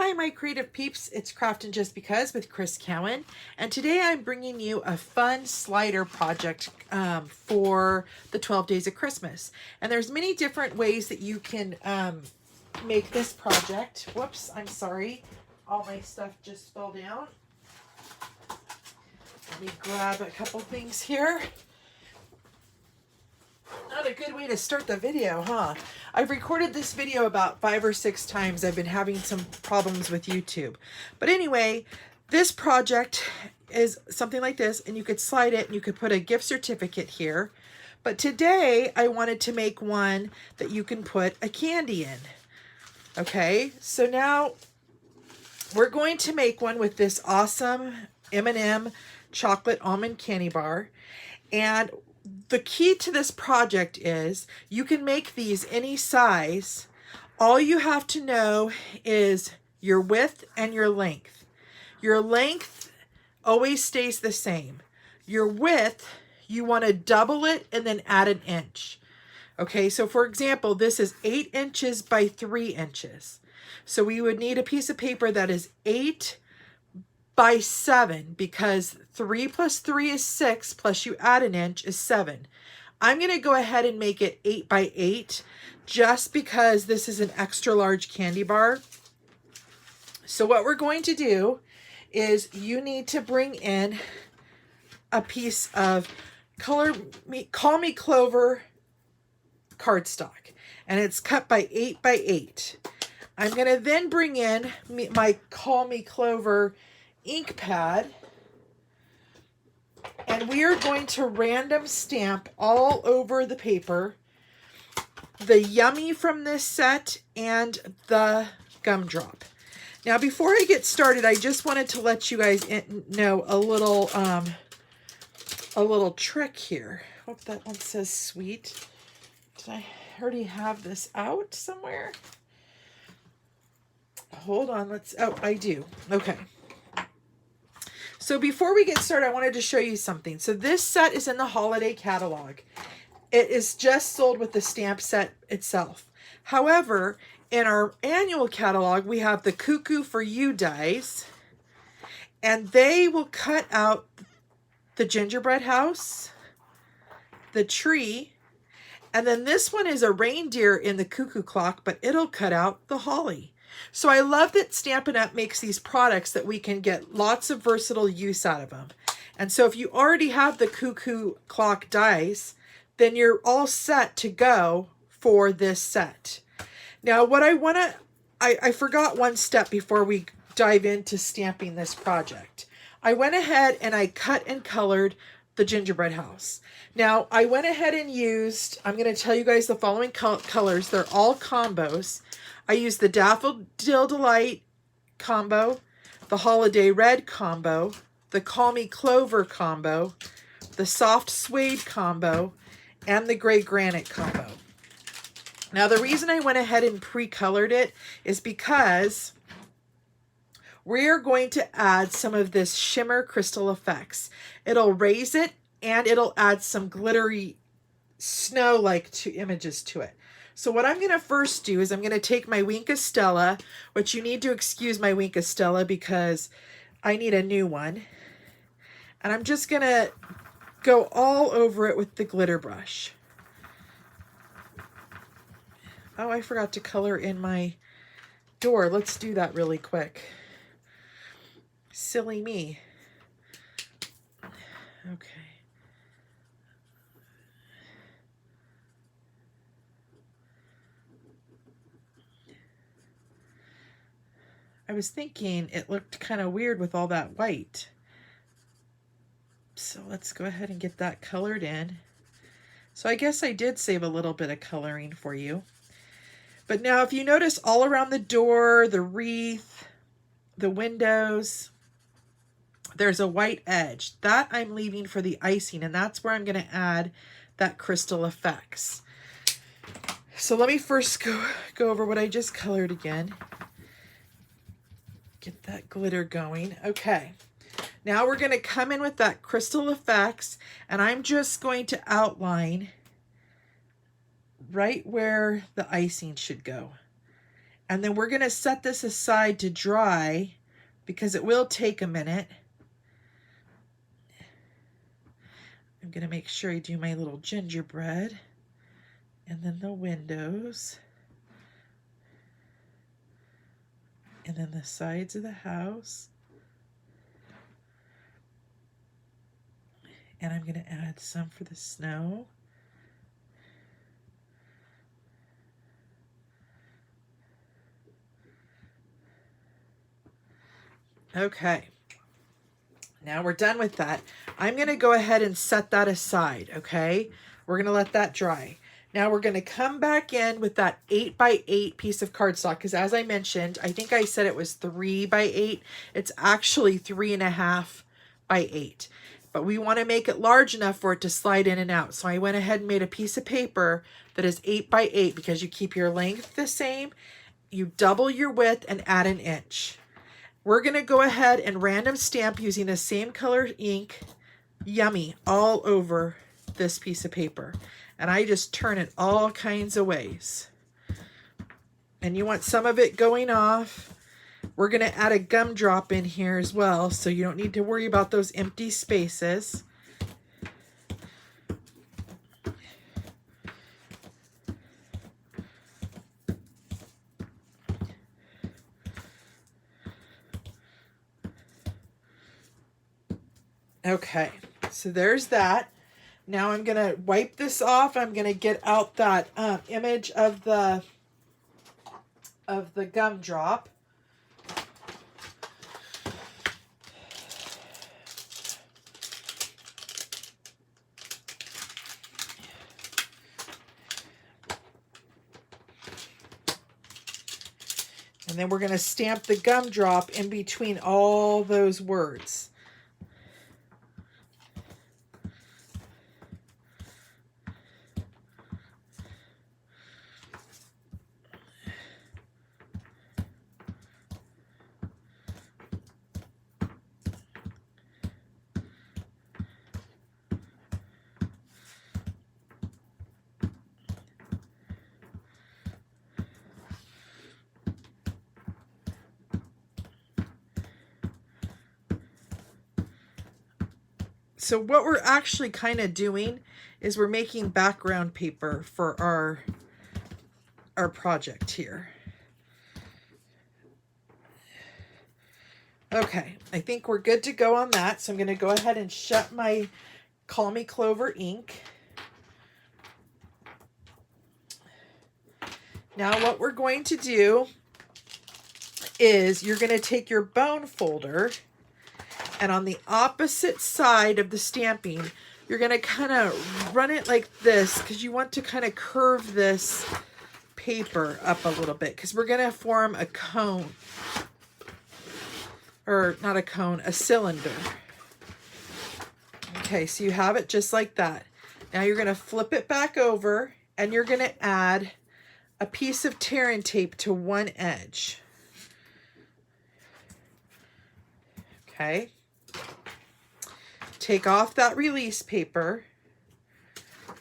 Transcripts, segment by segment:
Hi, my creative peeps. It's Craftin' Just Because with Cowan, and today I'm bringing you a fun slider project for the 12 Days of Christmas. And there's many different ways that you can make this project. Whoops, I'm sorry. All my stuff just fell down. Let me grab a couple things here. Not a good way to start the video, huh? I've recorded this video about 5 or 6 times. I've been having some problems with YouTube. But anyway, this project is something like this, and you could slide it and you could put a gift certificate here. But today I wanted to make one that you can put a candy in. Okay, so now we're going to make one with this awesome M&M chocolate almond candy bar. And the key to this project is you can make these any size. All you have to know is your width and your length. Your length always stays the same. Your width, you want to double it and then add an inch. Okay, so for example, this is 8 inches by 3 inches. So we would need a piece of paper that is 8 by 7, because 3 plus 3 is 6, plus you add an inch is 7. I'm going to go ahead and make it 8 by 8 just because this is an extra large candy bar. So what we're going to do is you need to bring in a piece of Call Me Clover cardstock, and it's cut by 8 by 8. I'm going to then bring in my Call Me Clover ink pad, and we are going to random stamp all over the paper the Yummy from this set and the gumdrop. Now before I get started, I just wanted to let you guys know a little trick here. Oh, that one says sweet. Did I already have this out somewhere? Hold on, oh, I do. Okay. So before we get started, I wanted to show you something. So this set is in the holiday catalog. It is just sold with the stamp set itself. However, in our annual catalog, we have the Cuckoo for You dies, and they will cut out the gingerbread house, the tree, and then this one is a reindeer in the cuckoo clock, but it'll cut out the holly. So I love that Stampin' Up! Makes these products that we can get lots of versatile use out of them. And so if you already have the cuckoo clock dies, then you're all set to go for this set. Now what I forgot one step before we dive into stamping this project. I went ahead and I cut and colored the gingerbread house. Now I went ahead and used, I'm going to tell you guys the following colors. They're all combos. I used the Daffodil Delight combo, the Holiday Red combo, the Call Me Clover combo, the Soft Suede combo, and the Gray Granite combo. Now the reason I went ahead and pre-colored it is because we're going to add some of this shimmer crystal effects. It'll raise it and it'll add some glittery snow-like images to it. So what I'm going to first do is I'm going to take my Wink of Stella, which you need to excuse my Wink of Stella because I need a new one. And I'm just going to go all over it with the glitter brush. Oh, I forgot to color in my door. Let's do that really quick. Silly me. Okay. I was thinking it looked kind of weird with all that white. So let's go ahead and get that colored in. So I guess I did save a little bit of coloring for you. But now if you notice all around the door, the wreath, the windows, there's a white edge. That I'm leaving for the icing, and that's where I'm going to add that crystal effects. So let me first go over what I just colored again. Get that glitter going. Okay. Now we're going to come in with that crystal effects, and I'm just going to outline right where the icing should go. And then we're going to set this aside to dry because it will take a minute. I'm going to make sure I do my little gingerbread and then the windows and then the sides of the house. And I'm going to add some for the snow. Okay. Now we're done with that. I'm going to go ahead and set that aside, okay? We're going to let that dry. Now we're going to come back in with that 8x8 piece of cardstock because as I mentioned, I think I said it was 3x8. It's actually 3.5 by 8. But we want to make it large enough for it to slide in and out. So I went ahead and made a piece of paper that is 8x8 because you keep your length the same, you double your width and add an inch. We're going to go ahead and random stamp using the same color ink, Yummy, all over this piece of paper. And I just turn it all kinds of ways. And you want some of it going off. We're going to add a gumdrop in here as well, so you don't need to worry about those empty spaces. Okay, so there's that. Now I'm going to wipe this off. I'm going to get out that image of the gumdrop. And then we're going to stamp the gumdrop in between all those words. So what we're actually kind of doing is we're making background paper for our project here. Okay, I think we're good to go on that. So I'm going to go ahead and shut my Call Me Clover ink. Now what we're going to do is you're going to take your bone folder, and on the opposite side of the stamping, you're going to kind of run it like this because you want to kind of curve this paper up a little bit because we're going to form a cone. Or not a cone, a cylinder. Okay, so you have it just like that. Now you're going to flip it back over and you're going to add a piece of tear and tape to one edge. Okay. Take off that release paper,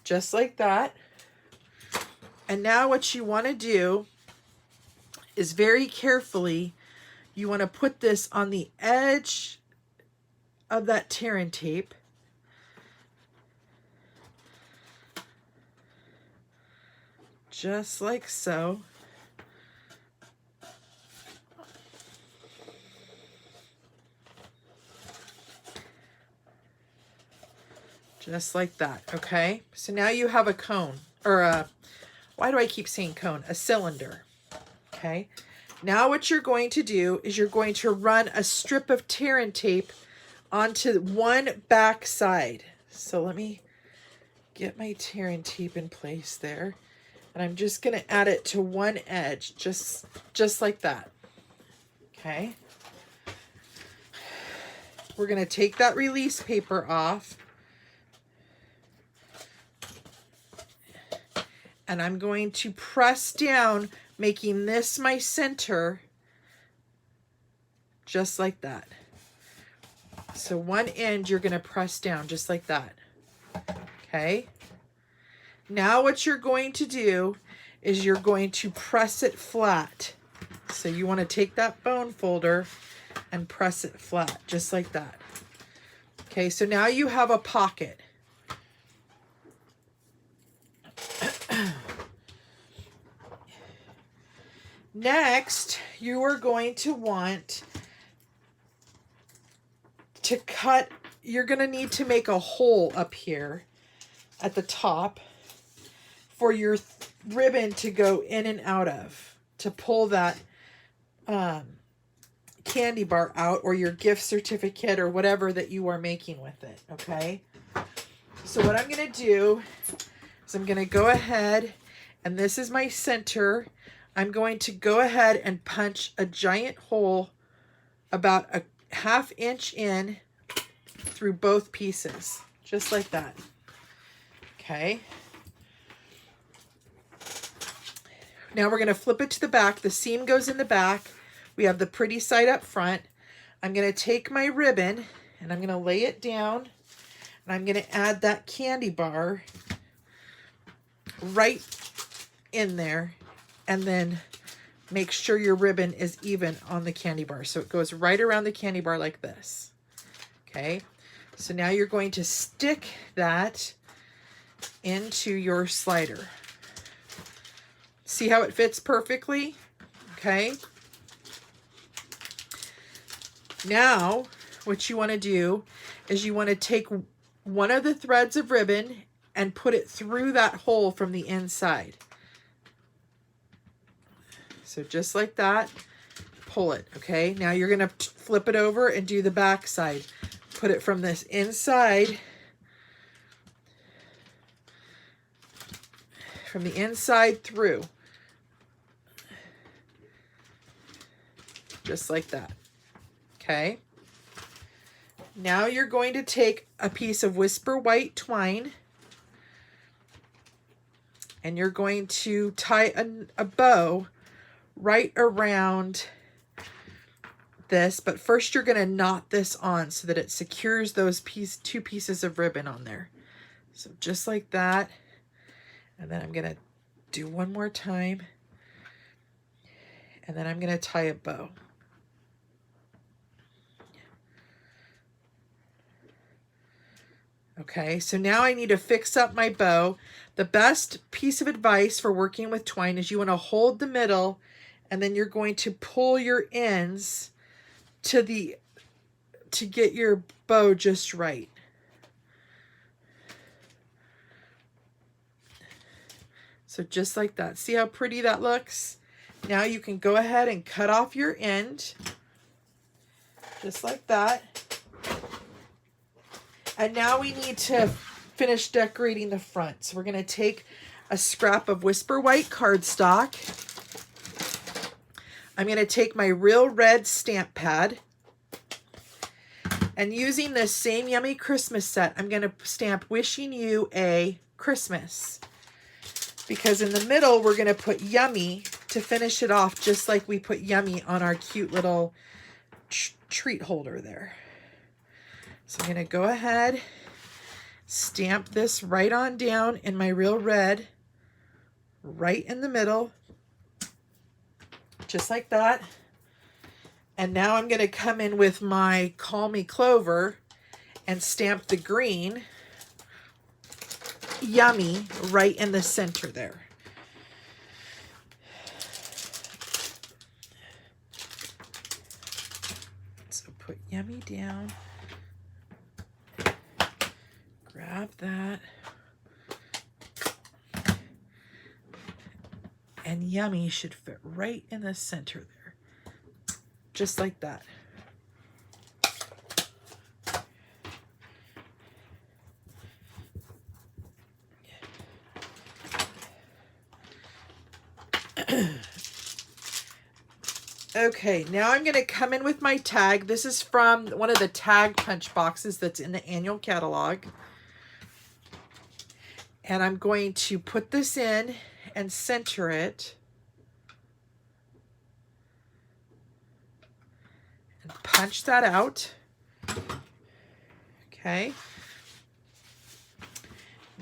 just like that. And now what you want to do is very carefully, you want to put this on the edge of that tear and tape. Just like so. Just like that, okay? So now you have a cone, or a, why do I keep saying cone? A cylinder, okay? Now what you're going to do is you're going to run a strip of tear and tape onto one back side. So let me get my tear and tape in place there. And I'm just going to add it to one edge, just like that, okay? We're going to take that release paper off. And I'm going to press down, making this my center, just like that. So one end you're going to press down just like that. Okay. Now what you're going to do is you're going to press it flat. So you want to take that bone folder and press it flat, just like that. Okay, so now you have a pocket. Next, you are going to want to cut, you're going to need to make a hole up here at the top for your ribbon to go in and out of, to pull that candy bar out, or your gift certificate, or whatever that you are making with it, okay? So what I'm going to do is I'm going to go ahead, and this is my center. I'm going to go ahead and punch a giant hole about a ½ inch in through both pieces, just like that. Okay. Now we're going to flip it to the back. The seam goes in the back. We have the pretty side up front. I'm going to take my ribbon and I'm going to lay it down, and I'm going to add that candy bar right in there, and then make sure your ribbon is even on the candy bar. So it goes right around the candy bar like this. Okay. So now you're going to stick that into your slider. See how it fits perfectly? Okay. Now, what you want to do is you want to take one of the threads of ribbon and put it through that hole from the inside. So just like that, pull it, okay? Now you're going to flip it over and do the back side. Put it from this inside, from the inside through. Just like that, okay? Now you're going to take a piece of Whisper White twine, and you're going to tie a bow right around this, but first you're going to knot this on so that it secures those two pieces of ribbon on there. So just like that. And then I'm going to do one more time, and then I'm going to tie a bow. Okay, so now I need to fix up my bow. The best piece of advice for working with twine is you want to hold the middle, and then you're going to pull your ends to get your bow just right. So just like that. See how pretty that looks? Now you can go ahead and cut off your end, just like that. And now we need to finish decorating the front. So we're going to take a scrap of Whisper White cardstock. I'm going to take my Real Red stamp pad. And using this same Yummy Christmas set, I'm going to stamp Wishing You a Christmas. Because in the middle, we're going to put Yummy to finish it off, just like we put Yummy on our cute little treat holder there. So I'm going to go ahead, stamp this right on down in my Real Red, right in the middle, just like that. And now I'm going to come in with my Call Me Clover and stamp the green Yummy right in the center there. So put Yummy down. Grab that. And Yummy should fit right in the center there. Just like that. Okay, now I'm going to come in with my tag. This is from one of the tag punch boxes that's in the annual catalog. And I'm going to put this in and center it. And punch that out. Okay.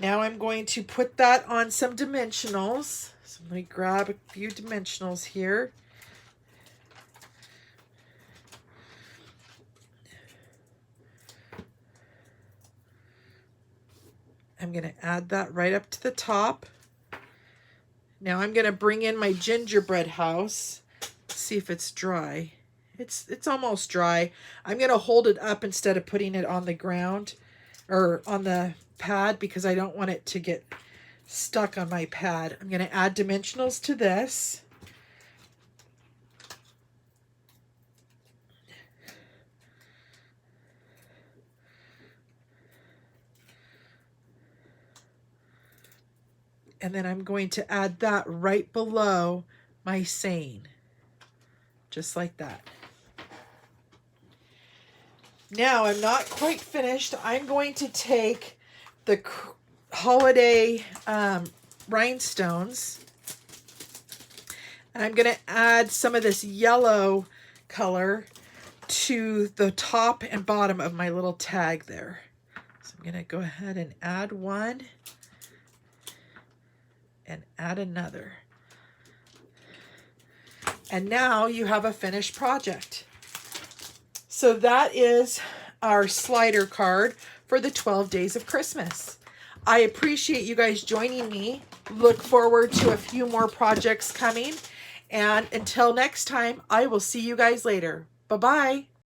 Now I'm going to put that on some dimensionals. So let me grab a few dimensionals here. I'm going to add that right up to the top. Now I'm going to bring in my gingerbread house. See if it's dry. It's almost dry. I'm going to hold it up instead of putting it on the ground or on the pad because I don't want it to get stuck on my pad. I'm going to add dimensionals to this. And then I'm going to add that right below my saying, just like that. Now I'm not quite finished. I'm going to take the holiday rhinestones and I'm going to add some of this yellow color to the top and bottom of my little tag there. So I'm going to go ahead and add one and add another. And now you have a finished project. So that is our slider card for the 12 days of Christmas. I appreciate you guys joining me. Look forward to a few more projects coming. And until next time, I will see you guys later. Bye-bye.